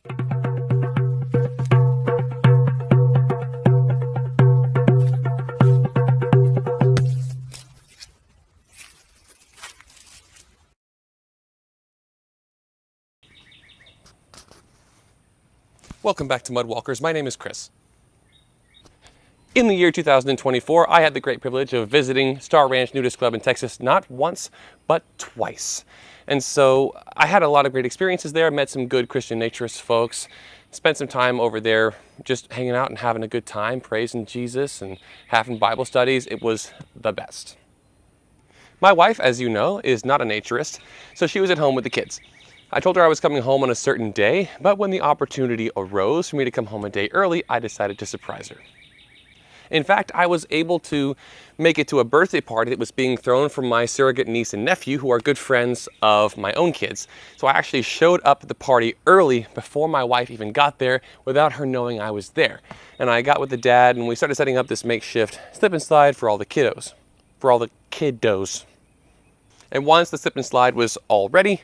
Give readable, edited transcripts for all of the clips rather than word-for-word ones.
Welcome back to Mudwalkers. My name is Chris. In the year 2024, I had the great privilege of visiting Star Ranch Nudist Club in Texas not once, but twice. And so I had a lot of great experiences there. I met some good Christian naturist folks, spent some time over there just hanging out and having a good time, praising Jesus and having Bible studies. It was the best. My wife, as you know, is not a naturist, so she was at home with the kids. I told her I was coming home on a certain day, but when the opportunity arose for me to come home a day early, I decided to surprise her. In fact, I was able to make it to a birthday party that was being thrown for my surrogate niece and nephew, who are good friends of my own kids. So I actually showed up at the party early before my wife even got there without her knowing I was there. And I got with the dad and we started setting up this makeshift slip and slide for all the kiddos. And once the slip and slide was all ready,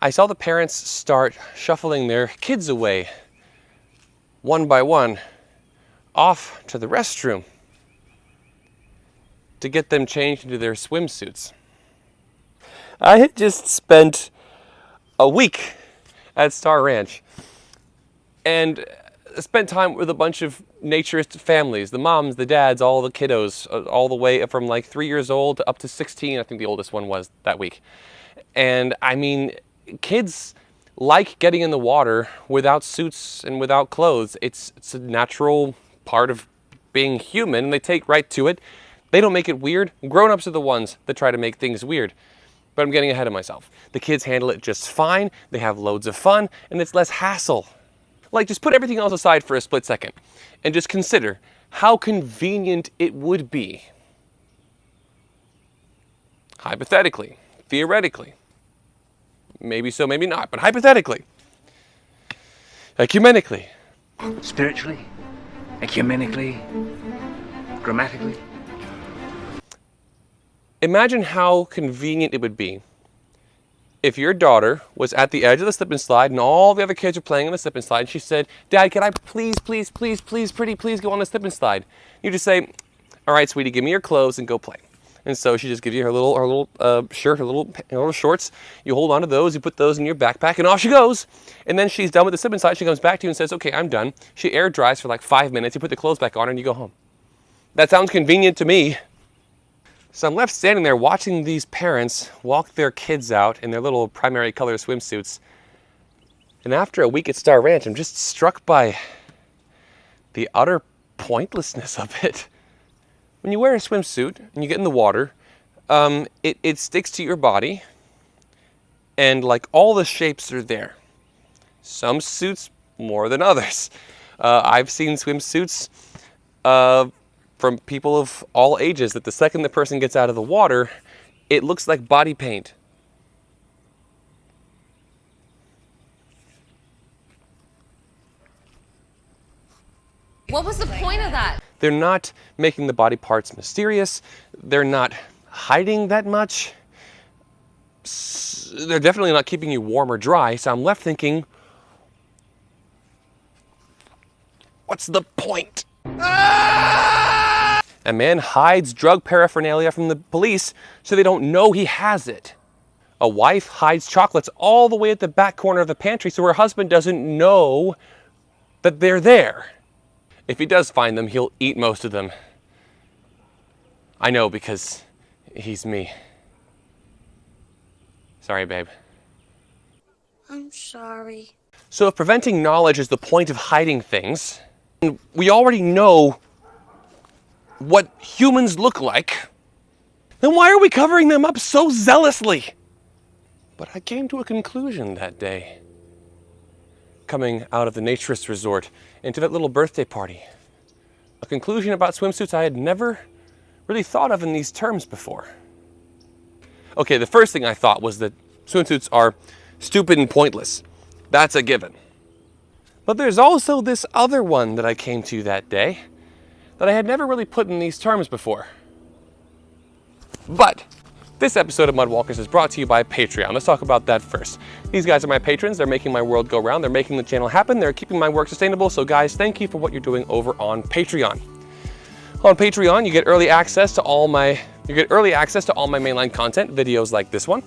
I saw the parents start shuffling their kids away, one by one, off to the restroom to get them changed into their swimsuits. I had just spent a week at Star Ranch and spent time with a bunch of naturist families, the moms, the dads, all the kiddos, all the way from like 3 years old up to 16, I think the oldest one was that week. And I mean, kids like getting in the water without suits and without clothes. It's a natural part of being human, and they take right to it. They don't make it weird. Grown-ups are the ones that try to make things weird. But I'm getting ahead of myself. The kids handle it just fine, they have loads of fun, and it's less hassle. Like, just put everything else aside for a split second, and just consider how convenient it would be. Hypothetically, theoretically, maybe so, maybe not, but hypothetically, ecumenically, spiritually, ecumenically, grammatically. Imagine how convenient it would be if your daughter was at the edge of the slip and slide and all the other kids are playing on the slip and slide and she said, "Dad, can I please, please, please, please, pretty please go on the slip and slide?" You just say, "All right, sweetie, give me your clothes and go play." And so she just gives you her little shirt, her little shorts. You hold on to those, you put those in your backpack, and off she goes. And then she's done with the slip and slide. She comes back to you and says, "Okay, I'm done." She air dries for like 5 minutes. You put the clothes back on and you go home. That sounds convenient to me. So I'm left standing there watching these parents walk their kids out in their little primary color swimsuits. And after a week at Star Ranch, I'm just struck by the utter pointlessness of it. When you wear a swimsuit and you get in the water, it sticks to your body, and like all the shapes are there. Some suits more than others. I've seen swimsuits from people of all ages that the second the person gets out of the water, it looks like body paint. What was the point of that? They're not making the body parts mysterious. They're not hiding that much. They're definitely not keeping you warm or dry. So I'm left thinking, what's the point? A man hides drug paraphernalia from the police so they don't know he has it. A wife hides chocolates all the way at the back corner of the pantry so her husband doesn't know that they're there. If he does find them, he'll eat most of them. I know, because he's me. Sorry, babe. I'm sorry. So if preventing knowledge is the point of hiding things, and we already know what humans look like, then why are we covering them up so zealously? But I came to a conclusion that day, coming out of the naturist resort into that little birthday party. A conclusion about swimsuits I had never really thought of in these terms before. Okay, the first thing I thought was that swimsuits are stupid and pointless. That's a given. But there's also this other one that I came to that day that I had never really put in these terms before. But This episode of Mudwalkers is brought to you by Patreon. Let's talk about that first. These guys are my patrons. They're making my world go round. They're making the channel happen. They're keeping my work sustainable. So guys, thank you for what you're doing over on Patreon. On Patreon, you get early access to all my mainline content, videos like this one.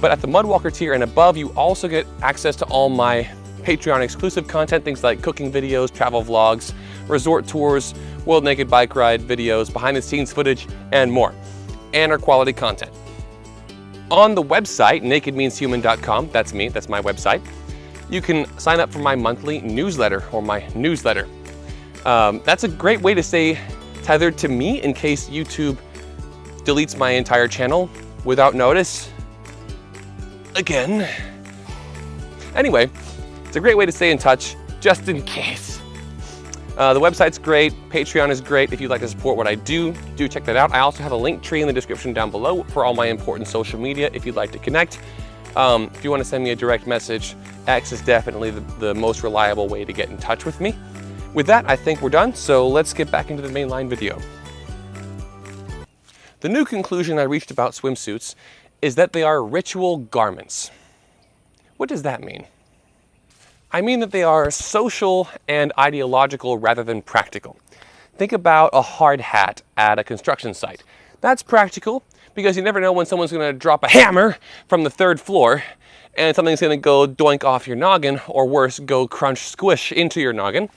But at the Mudwalker tier and above, you also get access to all my Patreon exclusive content, things like cooking videos, travel vlogs, resort tours, world naked bike ride videos, behind the scenes footage, and more. And our quality content. On the website, nakedmeanshuman.com, that's me, that's my website, you can sign up for my monthly newsletter or my newsletter. That's a great way to stay tethered to me in case YouTube deletes my entire channel without notice. Again. Anyway, it's a great way to stay in touch just in case. The website's great, Patreon is great. If you'd like to support what I do check that out. I also have a link tree in the description down below for all my important social media if you'd like to connect. If you want to send me a direct message, X is definitely the most reliable way to get in touch with me. With that, I think we're done, so let's get back into the mainline video. The new conclusion I reached about swimsuits is that they are ritual garments. What does that mean? I mean that they are social and ideological rather than practical. Think about a hard hat at a construction site. That's practical because you never know when someone's going to drop a hammer from the 3rd floor and something's going to go doink off your noggin, or worse, go crunch squish into your noggin.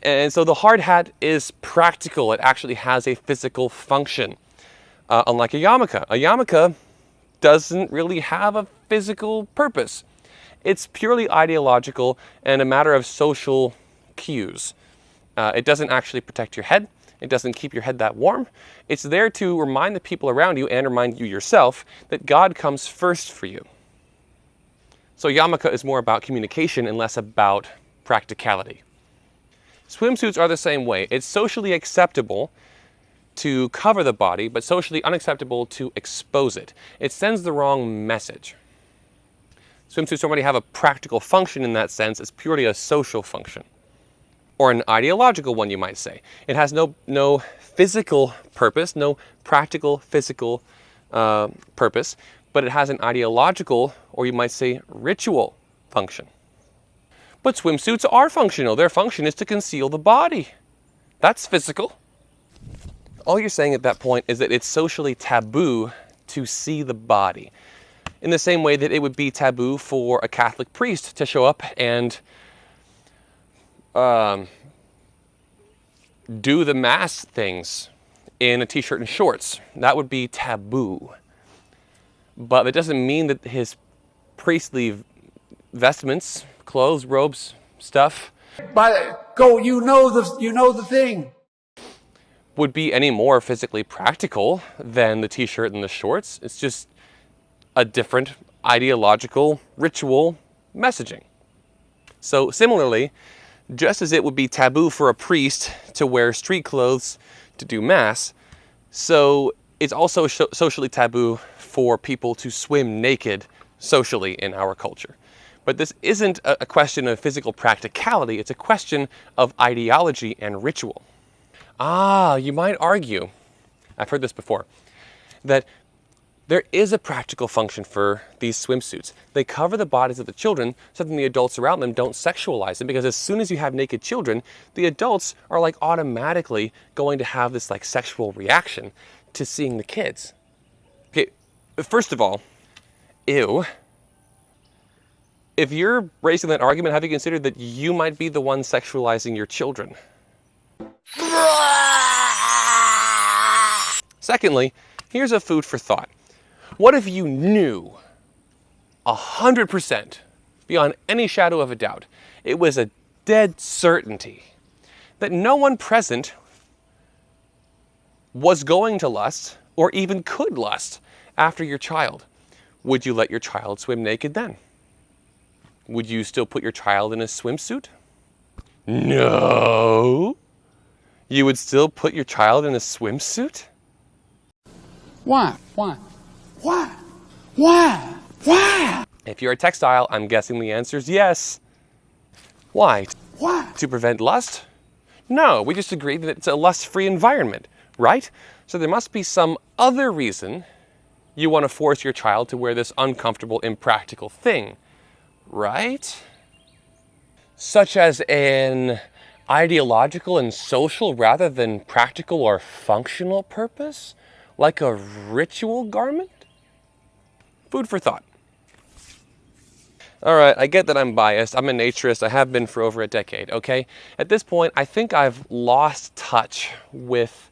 And so the hard hat is practical. It actually has a physical function. Unlike a yarmulke. A yarmulke doesn't really have a physical purpose. It's purely ideological and a matter of social cues. It doesn't actually protect your head. It doesn't keep your head that warm. It's there to remind the people around you and remind you yourself that God comes first for you. So yarmulke is more about communication and less about practicality. Swimsuits are the same way. It's socially acceptable to cover the body, but socially unacceptable to expose it. It sends the wrong message. Swimsuits don't really have a practical function in that sense. It's purely a social function. Or an ideological one, you might say. It has no physical purpose, no practical physical purpose, but it has an ideological, or you might say ritual function. But swimsuits are functional. Their function is to conceal the body. That's physical. All you're saying at that point is that it's socially taboo to see the body. In the same way that it would be taboo for a Catholic priest to show up and do the mass things in a t-shirt and shorts. That would be taboo. But it doesn't mean that his priestly vestments, clothes, robes, stuff, you know the thing, would be any more physically practical than the t-shirt and the shorts. It's just a different ideological ritual messaging. So similarly, just as it would be taboo for a priest to wear street clothes to do mass, so it's also socially taboo for people to swim naked socially in our culture. But this isn't a question of physical practicality, it's a question of ideology and ritual. You might argue, I've heard this before, that there is a practical function for these swimsuits. They cover the bodies of the children so that the adults around them don't sexualize them, because as soon as you have naked children, the adults are like automatically going to have this like sexual reaction to seeing the kids. Okay, first of all, ew. If you're raising that argument, have you considered that you might be the one sexualizing your children? Secondly, here's a food for thought. What if you knew 100%, beyond any shadow of a doubt, it was a dead certainty that no one present was going to lust or even could lust after your child? Would you let your child swim naked then? Would you still put your child in a swimsuit? No. You would still put your child in a swimsuit? Why? Why? If you're a textile, I'm guessing the answer is yes. Why? Why? To prevent lust? No, we just agreed that it's a lust-free environment, right? So there must be some other reason you want to force your child to wear this uncomfortable, impractical thing, right? Such as an ideological and social rather than practical or functional purpose, like a ritual garment? Food for thought. All right, I get that I'm biased. I'm a naturist. I have been for over a decade, okay? At this point, I think I've lost touch with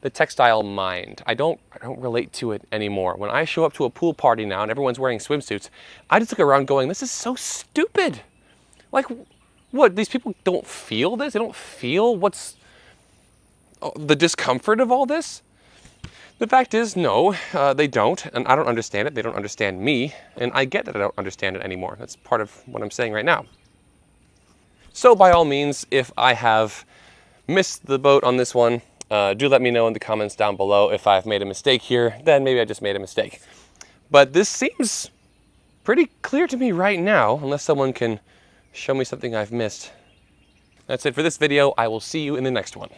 the textile mind. I don't relate to it anymore. When I show up to a pool party now and everyone's wearing swimsuits, I just look around going, this is so stupid. Like, what, these people don't feel this? They don't feel what's the discomfort of all this? The fact is, no, they don't, and I don't understand it. They don't understand me, and I get that I don't understand it anymore. That's part of what I'm saying right now. So by all means, if I have missed the boat on this one, do let me know in the comments down below. If I've made a mistake here, then maybe I just made a mistake. But this seems pretty clear to me right now, unless someone can show me something I've missed. That's it for this video. I will see you in the next one.